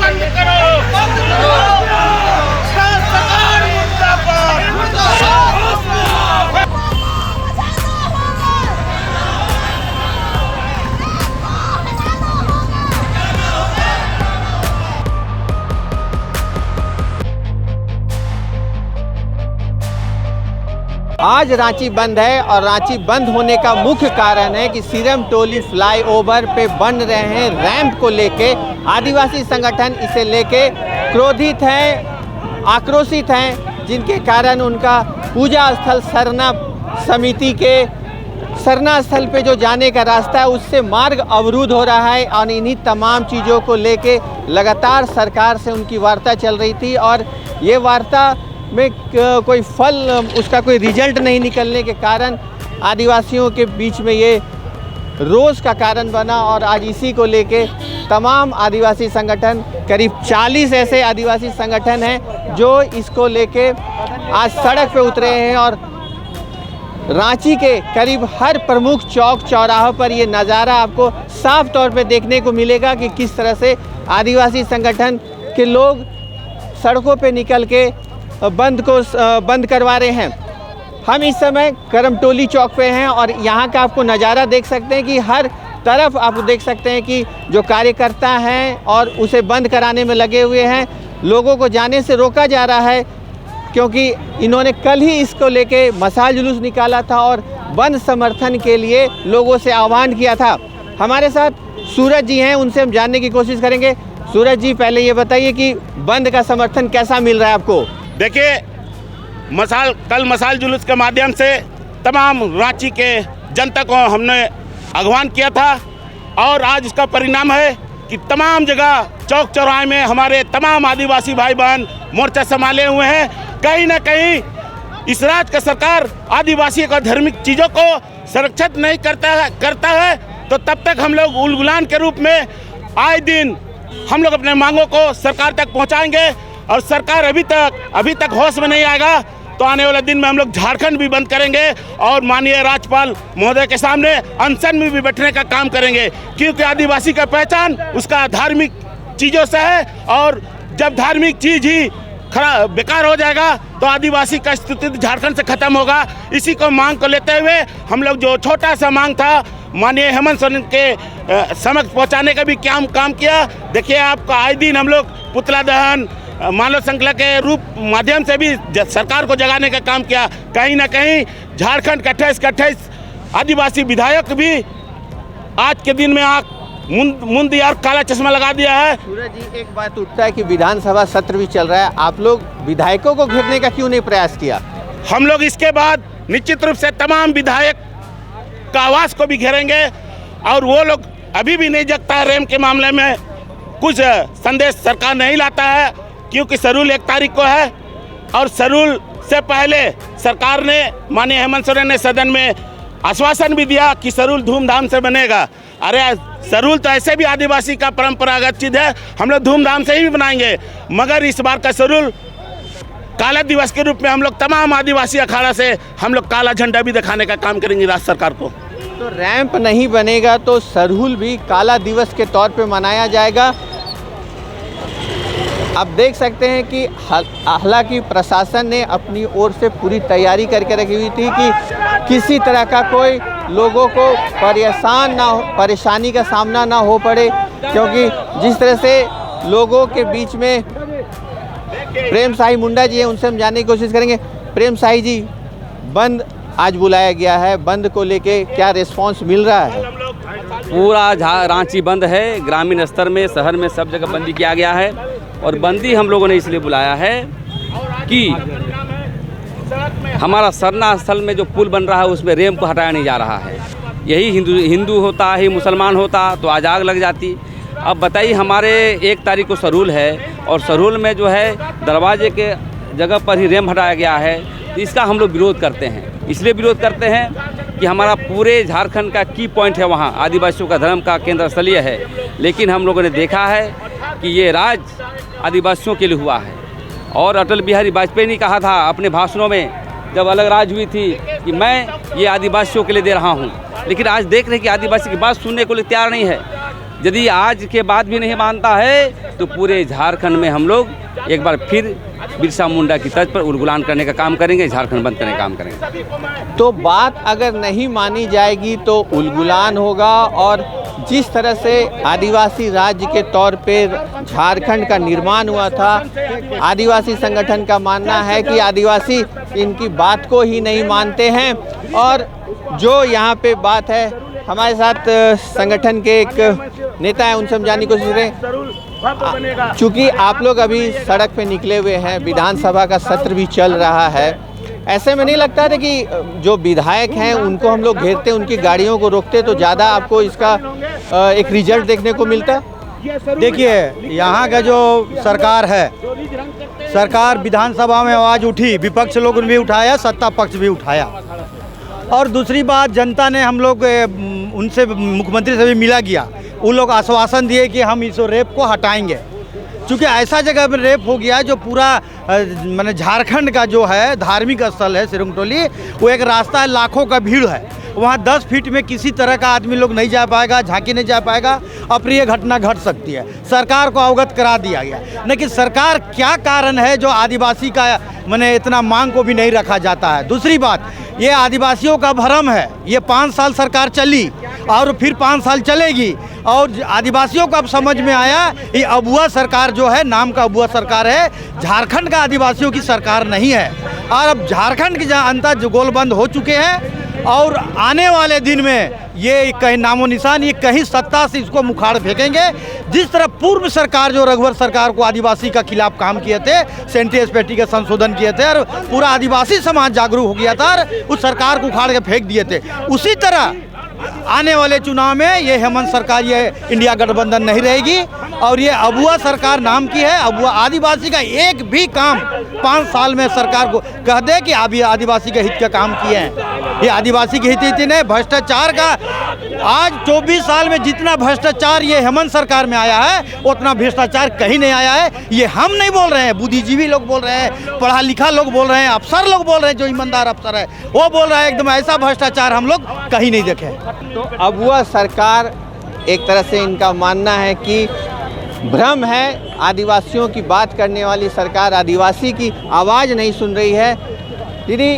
बंद करो, बंद करो। सरकार आज रांची बंद है और रांची बंद होने का मुख्य कारण है कि सीरम टोली फ्लाईओवर पे बन रहे हैं रैंप को लेके। आदिवासी संगठन इसे लेके क्रोधित हैं, आक्रोशित हैं, जिनके कारण उनका पूजा स्थल सरना समिति के सरना स्थल पे जो जाने का रास्ता है उससे मार्ग अवरुद्ध हो रहा है। और इन्हीं तमाम चीज़ों को लेके लगातार सरकार से उनकी वार्ता चल रही थी और ये वार्ता में कोई फल, उसका कोई रिजल्ट नहीं निकलने के कारण आदिवासियों के बीच में ये रोष का कारण बना। और आज इसी को लेके तमाम आदिवासी संगठन, करीब 40 ऐसे आदिवासी संगठन हैं जो इसको लेके आज सड़क पे उतरे हैं। और रांची के करीब हर प्रमुख चौक चौराहों पर ये नज़ारा आपको साफ तौर पे देखने को मिलेगा कि किस तरह से आदिवासी संगठन के लोग सड़कों पे निकल के बंद करवा रहे हैं। हम इस समय करमटोली चौक पे हैं और यहाँ का आपको नज़ारा देख सकते हैं कि हर तरफ आप देख सकते हैं कि जो कार्यकर्ता हैं और उसे बंद कराने में लगे हुए हैं। लोगों को जाने से रोका जा रहा है क्योंकि इन्होंने कल ही इसको लेके मशाल जुलूस निकाला था और बंद समर्थन के लिए लोगों से आह्वान किया था। हमारे साथ सूरज जी हैं, उनसे हम जानने की कोशिश करेंगे। सूरज जी, पहले ये बताइए कि बंद का समर्थन कैसा मिल रहा है आपको? देखिए, कल मशाल जुलूस के माध्यम से तमाम रांची के जनता को हमने आह्वान किया था और आज इसका परिणाम है कि तमाम जगह चौक चौराहे में हमारे तमाम आदिवासी भाई बहन मोर्चा संभाले हुए हैं। कहीं ना कहीं इस राज्य का सरकार आदिवासियों का धार्मिक चीज़ों को संरक्षित नहीं करता है तो तब तक हम लोग उलगुलान के रूप में आए दिन हम लोग अपने मांगों को सरकार तक पहुंचाएंगे। और सरकार अभी तक होश में नहीं आएगा तो आने वाले दिन में हम लोग झारखंड भी बंद करेंगे और माननीय राज्यपाल महोदय के सामने अनशन में भी बैठने का काम करेंगे, क्योंकि आदिवासी का पहचान उसका धार्मिक चीज़ों से है। और जब धार्मिक चीज़ ही बेकार हो जाएगा तो आदिवासी का स्थिति झारखंड से खत्म होगा। इसी को मांग को लेते हुए हम लोग जो छोटा सा मांग था माननीय हेमंत सोरेन के समक्ष पहुंचाने का भी काम किया। देखिए, आपका आए दिन हम लोग पुतला दहन, मानव श्रृंखला के रूप माध्यम से भी सरकार को जगाने का काम किया। कहीं ना कहीं झारखंड के 28 आदिवासी विधायक भी आज के दिन में मुंदी और काला चश्मा लगा दिया है। सूरज जी, एक बात उठता है कि विधानसभा सत्र भी चल रहा है, आप लोग विधायकों को घेरने का क्यों नहीं प्रयास किया? हम लोग इसके बाद निश्चित रूप से तमाम विधायक का आवास को भी घेरेंगे और वो लोग अभी भी नहीं जगता है। रेम के मामले में कुछ संदेश सरकार नहीं लाता है क्योंकि शेड्यूल 1 तारीख को है और शेड्यूल से पहले सरकार ने माननीय हेमंत सोरेन ने सदन में आश्वासन भी दिया कि शेड्यूल धूमधाम से बनेगा। अरे, शेड्यूल तो ऐसे भी आदिवासी का परंपरागत चीज़ है, हम लोग धूमधाम से ही भी बनाएंगे। मगर इस बार का शेड्यूल काला दिवस के रूप में हम लोग तमाम आदिवासी अखाड़ा से हम लोग काला झंडा भी दिखाने का काम करेंगे राज्य सरकार को। तो रैंप नहीं बनेगा तो शेड्यूल भी काला दिवस के तौर पे मनाया जाएगा। आप देख सकते हैं कि हालांकि प्रशासन ने अपनी ओर से पूरी तैयारी करके रखी हुई थी कि किसी तरह का कोई लोगों को परेशानी का सामना ना हो पड़े, क्योंकि जिस तरह से लोगों के बीच में प्रेम साही मुंडा जी हैं, उनसे हम जानने की कोशिश करेंगे। प्रेम साही जी, बंद आज बुलाया गया है, बंद को लेके क्या रिस्पांस मिल रहा है? पूरा रांची बंद है, ग्रामीण स्तर में, शहर में सब जगह बंदी किया गया है। और बंदी हम लोगों ने इसलिए बुलाया है कि हमारा सरना स्थल में जो पुल बन रहा है उसमें रेम को हटाया नहीं जा रहा है। यही हिंदू होता ही मुसलमान होता तो आज आग लग जाती। अब बताइए, हमारे 1 तारीख को शेड्यूल है और शेड्यूल में जो है दरवाजे के जगह पर ही रेम हटाया गया है, तो इसका हम लोग विरोध करते हैं। इसलिए विरोध करते हैं कि हमारा पूरे झारखंड का की पॉइंट है, वहाँ आदिवासियों का धर्म का केंद्र स्थलीय है। लेकिन हम लोगों ने देखा है कि ये राज्य आदिवासियों के लिए हुआ है। और अटल बिहारी वाजपेयी ने कहा था अपने भाषणों में, जब अलग राज्य हुई थी, कि मैं ये आदिवासियों के लिए दे रहा हूँ। लेकिन आज देख रहे हैं कि आदिवासी की बात सुनने को लिए तैयार नहीं है। यदि आज के बाद भी नहीं मानता है तो पूरे झारखंड में हम लोग एक बार फिर बिरसा मुंडा की तर्ज पर उलगुलान करने का काम करेंगे, झारखंड बंद करने का काम करेंगे। तो बात अगर नहीं मानी जाएगी तो उलगुलान होगा, और जिस तरह से आदिवासी राज्य के तौर पे झारखंड का निर्माण हुआ था, आदिवासी संगठन का मानना है कि आदिवासी इनकी बात को ही नहीं मानते हैं। और जो यहाँ पे बात है, हमारे साथ संगठन के एक नेता हैं, उनसे हम जानने की कोशिश करें। चूँकि आप लोग अभी सड़क पे निकले हुए हैं, विधानसभा का सत्र भी चल रहा है, ऐसे में नहीं लगता था कि जो विधायक हैं उनको हम लोग घेरते, उनकी गाड़ियों को रोकते तो ज़्यादा आपको इसका एक रिजल्ट देखने को मिलता? देखिए, यहाँ का जो सरकार है, सरकार विधानसभा में आवाज़ उठी, विपक्ष लोगों ने भी उठाया, सत्ता पक्ष भी उठाया। और दूसरी बात, जनता ने हम लोग उनसे, मुख्यमंत्री से भी मिला गया, उन लोग आश्वासन दिए कि हम इस रेप को हटाएंगे। क्योंकि ऐसा जगह में रेप हो गया जो पूरा माने झारखंड का जो है धार्मिक स्थल है सिरुंगटोली, वो एक रास्ता है, लाखों का भीड़ है, वहाँ 10 फीट में किसी तरह का आदमी लोग नहीं जा पाएगा, झांकी नहीं जा पाएगा, अप्रिय घटना घट सकती है। सरकार को अवगत करा दिया गया, लेकिन सरकार क्या कारण है जो आदिवासी का माने इतना मांग को भी नहीं रखा जाता है। दूसरी बात, ये आदिवासियों का भ्रम है, ये 5 साल सरकार चली और फिर 5 साल चलेगी, और आदिवासियों को अब समझ में आया ये अबुआ सरकार जो है, नाम का अबुआ सरकार है, झारखंड का आदिवासियों की सरकार नहीं है। और अब झारखंड के जहाँ अंतर गोलबंद हो चुके हैं, और आने वाले दिन में ये कहीं नामो निशान, ये कहीं सत्ता से इसको मुखाड़ फेंकेंगे। जिस तरह पूर्व सरकार जो रघुवर सरकार को आदिवासी का खिलाफ काम किए थे, सेंट्री एसपीटी के संशोधन किए थे और पूरा आदिवासी समाज जागरूक हो गया था और उस सरकार को उखाड़ के फेंक दिए थे, उसी तरह आने वाले चुनाव में ये हेमंत सरकार, ये इंडिया गठबंधन नहीं रहेगी। और ये अबुआ सरकार नाम की है, अबुआ आदिवासी का एक भी काम 5 साल में सरकार को कह दे कि आप ये आदिवासी के हित का काम किए हैं, ये आदिवासी के हित ने भ्रष्टाचार का, आज 24 साल में जितना भ्रष्टाचार ये हेमंत सरकार में आया है उतना भ्रष्टाचार कहीं नहीं आया है। ये हम नहीं बोल रहे हैं, बुद्धिजीवी लोग बोल रहे हैं, पढ़ा लिखा लोग बोल रहे हैं, अफसर लोग बोल रहे हैं, जो ईमानदार अफसर है वो बोल रहा है एकदम ऐसा भ्रष्टाचार हम लोग कहीं नहीं देखे। तो अबुआ सरकार, एक तरह से इनका मानना है कि भ्रम है, आदिवासियों की बात करने वाली सरकार आदिवासी की आवाज़ नहीं सुन रही है। दीदी,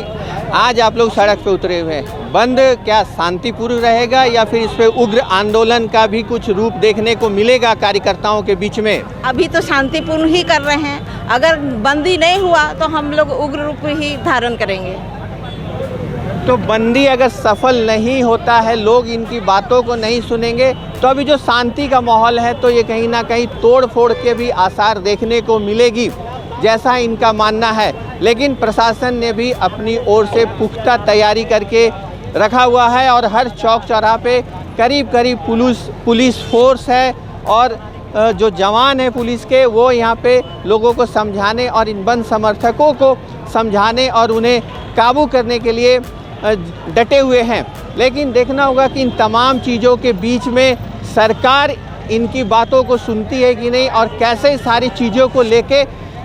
आज आप लोग सड़क पे उतरे हुए हैं, बंद क्या शांतिपूर्ण रहेगा या फिर इस पे उग्र आंदोलन का भी कुछ रूप देखने को मिलेगा कार्यकर्ताओं के बीच में? अभी तो शांतिपूर्ण ही कर रहे हैं, अगर बंदी नहीं हुआ तो हम लोग उग्र रूप ही धारण करेंगे। तो बंदी अगर सफल नहीं होता है, लोग इनकी बातों को नहीं सुनेंगे, तो अभी जो शांति का माहौल है तो ये कहीं ना कहीं तोड़ फोड़ के भी आसार देखने को मिलेगी, जैसा इनका मानना है। लेकिन प्रशासन ने भी अपनी ओर से पुख्ता तैयारी करके रखा हुआ है और हर चौक चौराहे पे करीब करीब पुलिस फोर्स है, और जो जवान हैं पुलिस के वो यहाँ पे लोगों को समझाने और इन बंद समर्थकों को समझाने और उन्हें काबू करने के लिए डटे हुए हैं। लेकिन देखना होगा कि इन तमाम चीज़ों के बीच में सरकार इनकी बातों को सुनती है कि नहीं, और कैसे सारी चीज़ों को लेके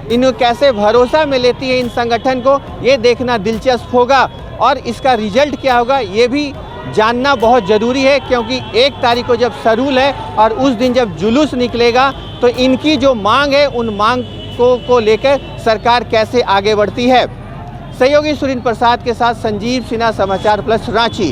इन्हें कैसे भरोसा में लेती है इन संगठन को, ये देखना दिलचस्प होगा। और इसका रिजल्ट क्या होगा ये भी जानना बहुत ज़रूरी है, क्योंकि 1 तारीख को जब सरूल है और उस दिन जब जुलूस निकलेगा तो इनकी जो मांग है उन मांग को लेकर सरकार कैसे आगे बढ़ती है। सहयोगी सुरेंद्र प्रसाद के साथ संजीव सिन्हा, समाचार प्लस, रांची।